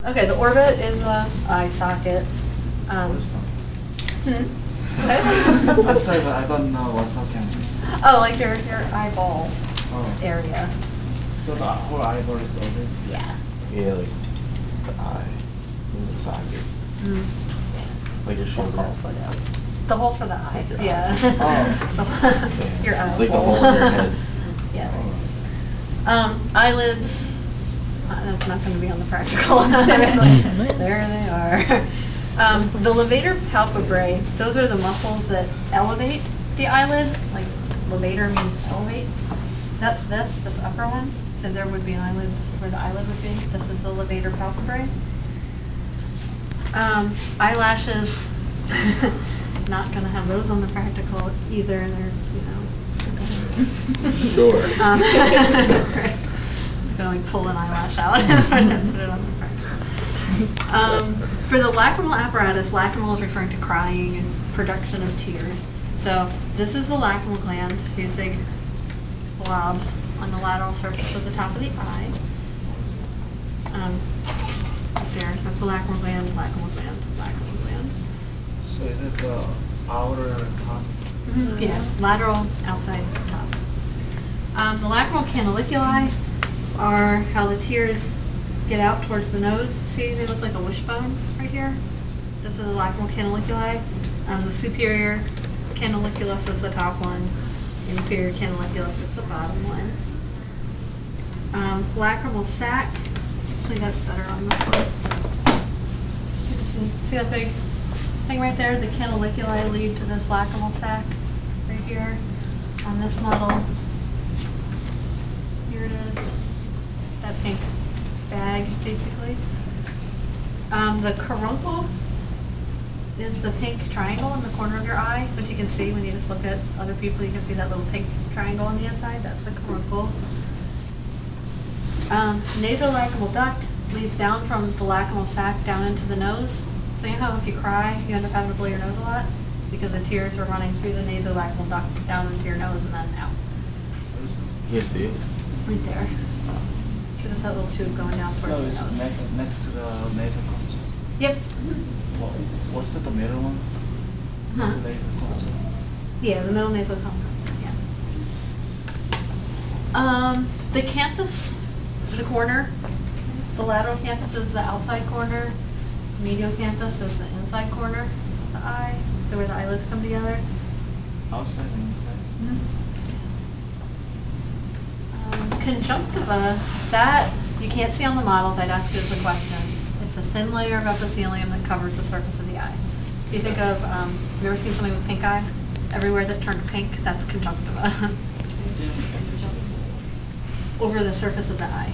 Okay, the orbit is a eye socket. What is that? What? I'm sorry, but I don't know what socket is. Oh, like your eyeball Oh. area. So the whole eyeball is orbit? Yeah. Yeah, like the eye. It's in the socket. Mm. Like your shoulder. The hole for the eye. like your Yeah. eye. Your eye. It's like the hole in your head. Yeah. Oh. Eyelids. That's not going to be on the practical. There they are. The levator palpebrae, those are the muscles that elevate the eyelid. Like levator means elevate. That's this upper one. So there would be an eyelid. This is where the eyelid would be. This is the levator palpebrae. Eyelashes. Not going to have those on the practical either. And they're, Sure. Right. Gonna like pull an eyelash out and put it on the front. For the lacrimal apparatus, lacrimal is referring to crying and production of tears. So this is the lacrimal gland, these big blobs on the lateral surface of the top of the eye. There, that's the lacrimal gland, lacrimal gland, lacrimal gland. So is it the outer top? Mm-hmm. Yeah, lateral, outside, top. The lacrimal canaliculi are how the tears get out towards the nose. See, they look like a wishbone right here. Those are the lacrimal canaliculi. The superior canaliculus is the top one. Inferior canaliculus is the bottom one. Lacrimal sac. I think that's better on this one. See that big thing right there? The canaliculi lead to this lacrimal sac right here on this model. Here it is. That pink bag, basically. The caruncle is the pink triangle in the corner of your eye, which you can see when you just look at other people. You can see that little pink triangle on the inside. That's the caruncle. Nasolacrimal duct leads down from the lacrimal sac down into the nose. So you know how if you cry, you end up having to blow your nose a lot? Because the tears are running through the nasolacrimal duct down into your nose and then out. You can see it. Right there. So just that little tube going down towards the No, nose. it's next to the nasal console. Yep. What's that, the middle one? Huh? The nasal console. Yeah, the middle nasal column. Yeah. The canthus, the corner. The lateral canthus is the outside corner. Medial canthus is the inside corner of the eye. So where the eyelids come together. Outside and inside? Conjunctiva, that you can't see on the models. I'd ask you as a question. It's a thin layer of epithelium that covers the surface of the eye. If you think of, you ever seen somebody with pink eye? Everywhere that turned pink, that's conjunctiva. Over the surface of the eye.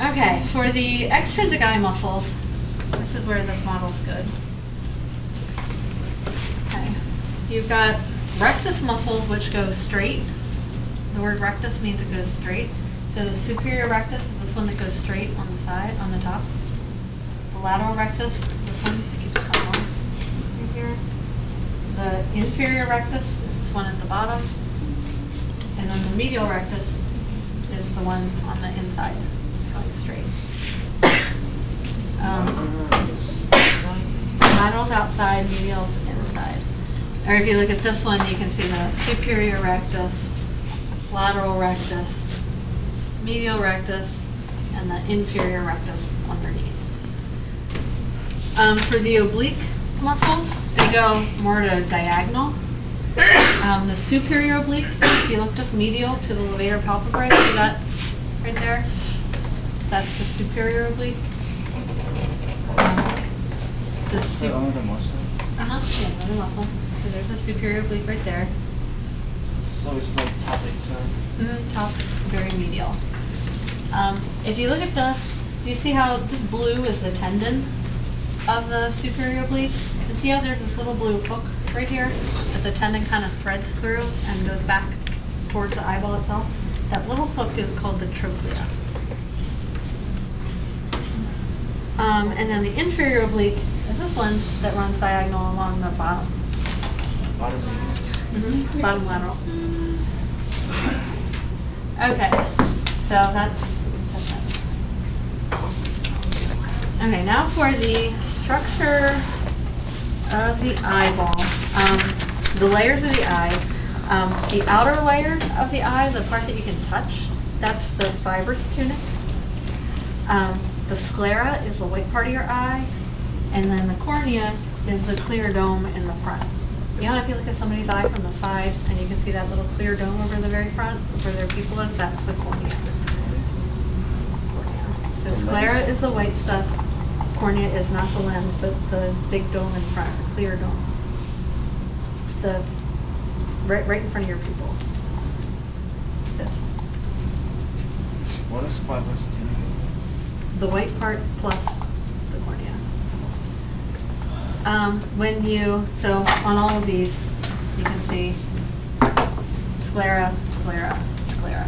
Okay, for the extrinsic eye muscles, this is where this model's good. Okay, you've got rectus muscles which go straight. The word rectus means it goes straight. So the superior rectus is this one that goes straight on the side, on the top. The lateral rectus is this one that keeps coming on right here. The inferior rectus is this one at the bottom. And then the medial rectus is the one on the inside, going straight. Lateral's outside, medial's inside. Or if you look at this one, you can see the superior rectus, lateral rectus, medial rectus, and the inferior rectus underneath. For the oblique muscles, they go more to diagonal. The superior oblique, if you look just medial to the levator palpebrae, see that right there? That's the superior oblique. Another muscle? Yeah, another muscle. So there's a superior oblique right there. So it's like top inside? Top, very medial. If you look at this, do you see how this blue is the tendon of the superior oblique? And see how there's this little blue hook right here that the tendon kind of threads through and goes back towards the eyeball itself? That little hook is called the trochlea. And then the inferior oblique is this one that runs diagonal along the bottom. Bottom medial? Bottom lateral. Okay, so that's that. Okay, now for the structure of the eyeball. The layers of the eye. The outer layer of the eye, the part that you can touch, that's the fibrous tunic. The sclera is the white part of your eye, and then the cornea is the clear dome in the front. You know, if you look at somebody's eye from the side and you can see that little clear dome over the very front, where their pupil is, that's the cornea. So sclera is the white stuff. Cornea is not the lens, but the big dome in front, the clear dome. The right in front of your pupil. This. What is fibrous tunic? The white part plus the cornea. So on all of these, you can see sclera, sclera, sclera.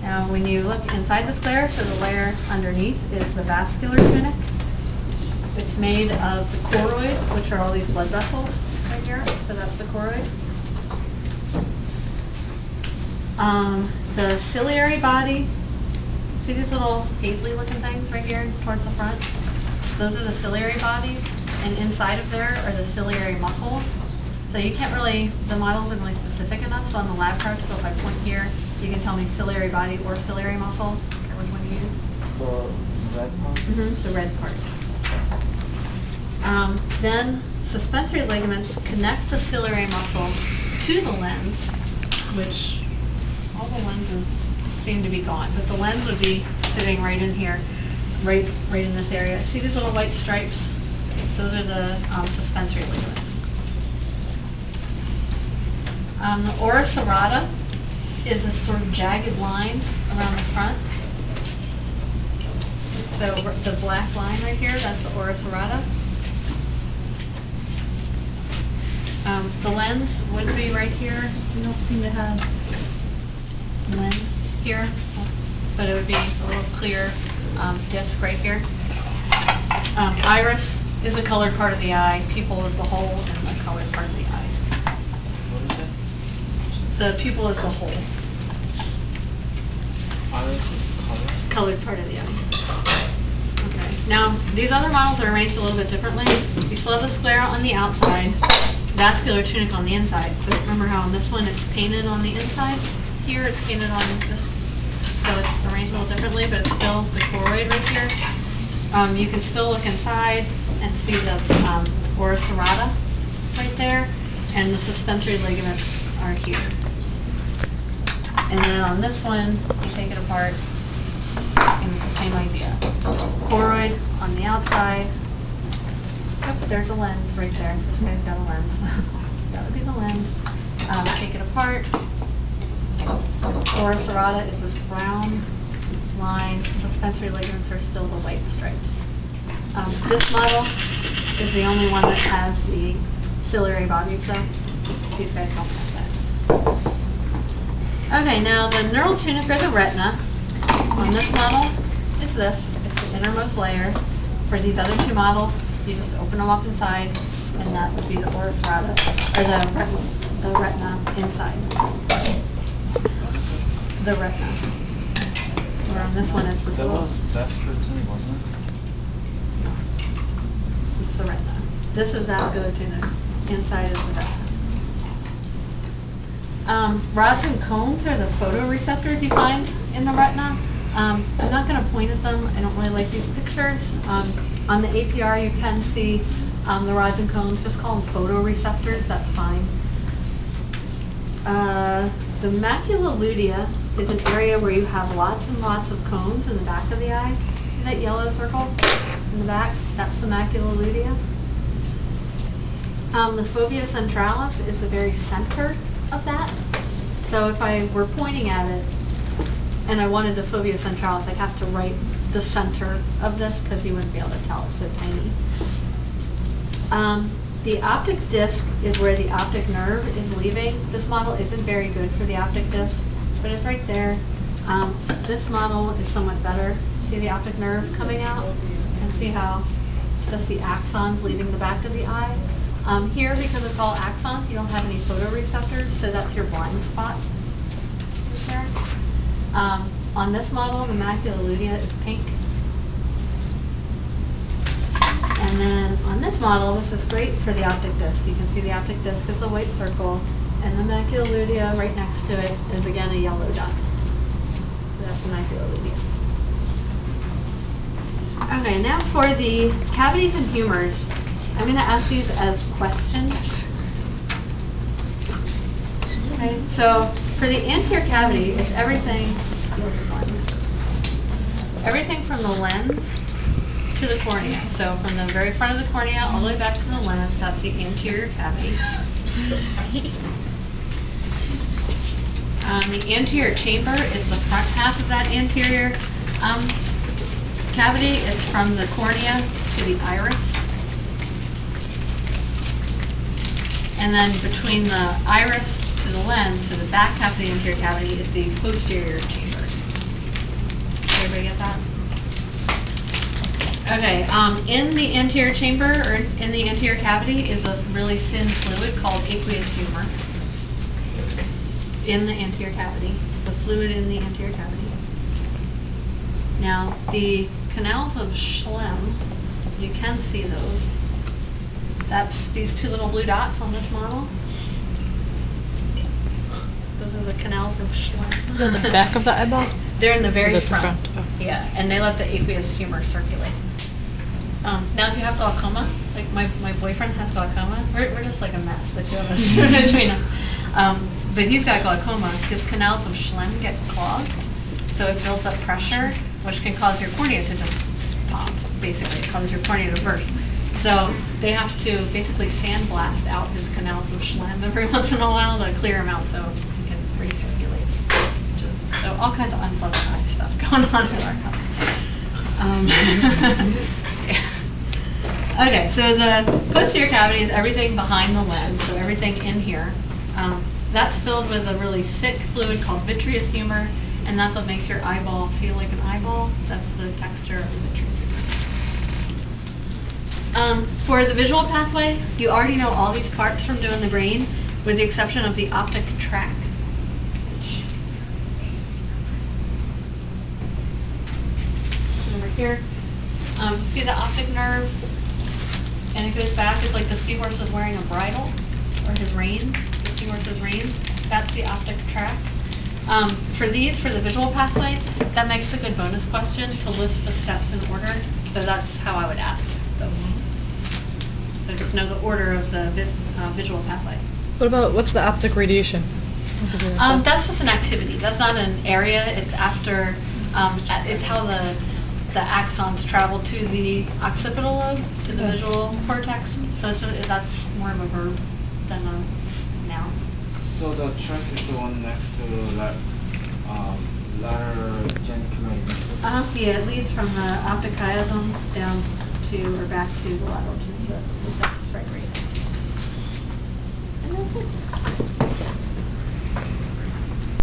Now when you look inside the sclera, so the layer underneath is the vascular tunic. It's made of the choroid, which are all these blood vessels right here. So that's the choroid. The ciliary body, see these little paisley looking things right here towards the front? Those are the ciliary bodies, and inside of there are the ciliary muscles. So you can't really, the model isn't really specific enough, so on the lab chart, so if I point here, you can tell me ciliary body or ciliary muscle, or which one you use. The red part? Mm-hmm, the red part. Then suspensory ligaments connect the ciliary muscle to the lens, which all the lenses seem to be gone, but the lens would be sitting right in here, right in this area. See these little white stripes? Those are the suspensory ligaments. The ora serrata is this sort of jagged line around the front. So the black line right here, that's the ora serrata. The lens would be right here. We don't seem to have lens here, but it would be a little clear disc right here. Iris is the colored part of the eye. Pupil is the hole, and the colored part of the eye. What is it? The pupil is the hole. Iris is color? Colored part of the eye. Okay. Now, these other models are arranged a little bit differently. You still have the sclera on the outside, vascular tunic on the inside. But remember how on this one it's painted on the inside? Here it's painted on this, so it's arranged a little differently, but it's still the choroid right here. You can still look inside and see the ora serrata right there, and the suspensory ligaments are here. And then on this one, you take it apart, and it's the same idea. Choroid on the outside. Yep, there's a lens right there. This guy's got a lens. That would be the lens. Take it apart. Ora serrata is this brown line. Suspensory ligaments are still the white stripes. This model is the only one that has the ciliary bodies, though. These guys don't have that. Okay, now the neural tunic or the retina on this model is this. It's the innermost layer. For these other two models, you just open them up inside, and that would be the ora serrata, or the retina inside. The retina. Or on this one, it's this That little. was vascular tunic, wasn't it? It's the retina. This is vascular tunic. Inside is the retina. Rods and cones are the photoreceptors you find in the retina. I'm not going to point at them. I don't really like these pictures. On the APR, you can see the rods and cones. Just call them photoreceptors. That's fine. The macula lutea is an area where you have lots and lots of cones in the back of the eye. See that yellow circle in the back? That's the macula lutea. The fovea centralis is the very center of that. So if I were pointing at it and I wanted the fovea centralis, I'd have to write the center of this because you wouldn't be able to tell. It's so tiny. The optic disc is where the optic nerve is leaving. This model isn't very good for the optic disc, but it's right there. This model is somewhat better. See the optic nerve coming out? And see how it's just the axons leaving the back of the eye? Here, because it's all axons, you don't have any photoreceptors, so that's your blind spot. Right there. On this model, the macula lutea is pink. this model, this is great for the optic disc. You can see the optic disc is the white circle, and the macula lutea right next to it is again a yellow dot. So that's the macula lutea. Okay, now for the cavities and humors, I'm going to ask these as questions. Okay, so for the anterior cavity, it's everything from the lens to the cornea. So from the very front of the cornea all the way back to the lens, that's the anterior cavity. The anterior chamber is the front half of that anterior cavity. It's from the cornea to the iris. And then between the iris to the lens, so the back half of the anterior cavity, is the posterior chamber. Everybody get that? Okay, in the anterior chamber, or in the anterior cavity, is a really thin fluid called aqueous humor. In the anterior cavity. It's the fluid in the anterior cavity. Now, the canals of Schlemm, you can see those. That's these two little blue dots on this model. Those are the canals of Schlemm. Is that the back of the eyeball? They're in the very That's the front. front, oh. Yeah, and they let the aqueous humor circulate. Now, if you have glaucoma, like my boyfriend has glaucoma, we're just like a mess, the two of us between us. But he's got glaucoma. His canals of Schlemm get clogged, so it builds up pressure, which can cause your cornea to just pop. Basically, it causes your cornea to burst. So they have to basically sandblast out his canals of Schlemm every once in a while to clear them out so he can recirculate. So all kinds of unpleasant eye stuff going on in our house. Okay, so the posterior cavity is everything behind the lens, so everything in here. That's filled with a really thick fluid called vitreous humor, and that's what makes your eyeball feel like an eyeball. That's the texture of the vitreous humor. For the visual pathway, you already know all these parts from doing the brain, with the exception of the optic tract. Over here. See the optic nerve? And it goes back. It's like the seahorse is wearing a bridle, or his reins, the seahorse's reins. That's the optic tract. For the visual pathway, that makes a good bonus question to list the steps in order. So that's how I would ask those. So just know the order of the visual pathway. What's the optic radiation? That's just an activity. That's not an area. It's after, it's how the axons travel to the occipital lobe, to the visual cortex. So that's more of a verb than a noun. So the tract is the one next to lateral geniculate. Yeah, it leads from the optic chiasm down to, or back to the lateral geniculate. So that's right. And that's it.